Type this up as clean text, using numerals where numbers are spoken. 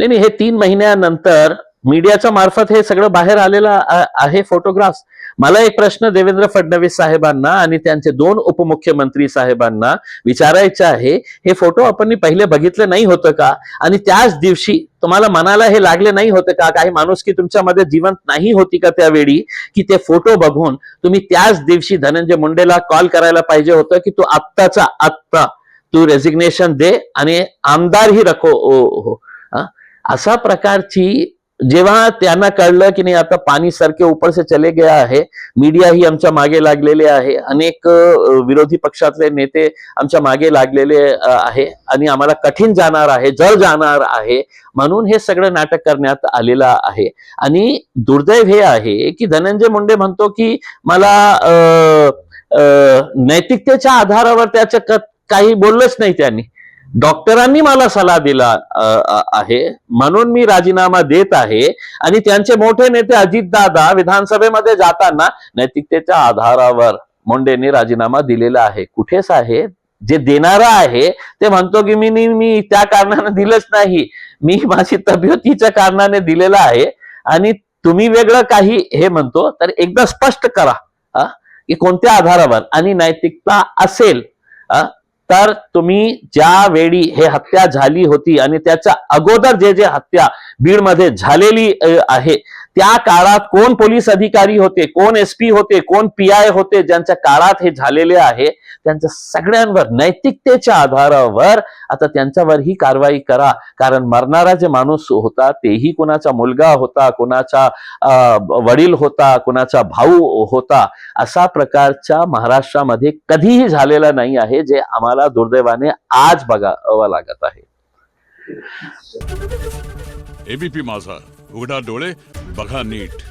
नाही नाही, हे 3 महिन्यानंतर मीडियाच्या मार्फत हे सगळं बाहेर आलेलं आहे फोटोग्राफ्स. मला एक प्रश्न देवेंद्र फडणवीस साहेबांना आणि त्यांचे 2 उपमुख्यमंत्री साहेबांना विचारायचे आहे, हे फोटो आपण पहिले बघितलं नाही होतं का? आणि त्याच दिवशी तुम्हाला मनाला हे लागले नाही होते का, काही माणुसकी तुमच्यामध्ये जिवंत नाही होती का त्यावेळी, की ते फोटो बघून तुम्ही त्याच दिवशी धनंजय मुंडेला कॉल करायला पाहिजे होतं की तू आत्ताचा आत्ता तू रेजिग्नेशन दे आणि आमदार ही रखो हो. अशा प्रकारची जेव्हा त्यांना कळलं की नाही आता पाणी सारखे ऊपर से चले गया आहे, मीडिया ही आमच्या मागे लागलेले आहे, अनेक विरोधी पक्षातले नेते आमच्या मागे लागलेले आहे आणि आम्हाला कठीण जाणार आहे, जड जाणार आहे, म्हणून हे सगळं नाटक करण्यात आलेलं आहे. आणि दुर्दैव हे आहे की धनंजय मुंडे म्हणतो की मला नैतिकतेच्या आधारावर त्याच्या काही बोललंच नाही त्यांनी. डॉक्टरांनी मला सल्ला दिला आहे म्हणून मी राजीनामा देत आहे. आणि त्यांचे मोठे नेते अजितदादा विधानसभेमध्ये जाताना नैतिकतेच्या आधारावर मुंडेंनी राजीनामा दिलेला आहे. कुठेच आहे जे देणारा आहे ते म्हणतो की मी त्या कारणाने दिलंच नाही, मी माझी तब्येतीच्या कारणाने दिलेला आहे. आणि तुम्ही वेगळं काही हे म्हणतो तर एकदा स्पष्ट करा की कोणत्या आधारावर. आणि नैतिकता असेल तर तुम्ही ज्या वेळी हे हत्या झाली होती आणि त्याच्या अगोदर जे हत्या बीडमध्ये झालेली आहे त्या काळात कोण पोलीस अधिकारी होते, कोण एसपी होते, कोण पीआय होते ज्यांच्या काळात हे झालेले आहे, त्यांच्या सगळ्यांवर नैतिकतेच्या आधारावर आता त्यांच्यावर ही कारवाई करा. कारण मरणारा जे माणूस होता तेही कोणाचा मुलगा होता, कोणाचा वडील होता, कोणाचा भाऊ होता. अशा प्रकारच्या महाराष्ट्रामध्ये कधीही झालेला नाही आहे, जे आम्हाला दुर्दैवाने आज बघावं लागत आहे. एबीपी माझा, उघडा डोळे बघा नीट.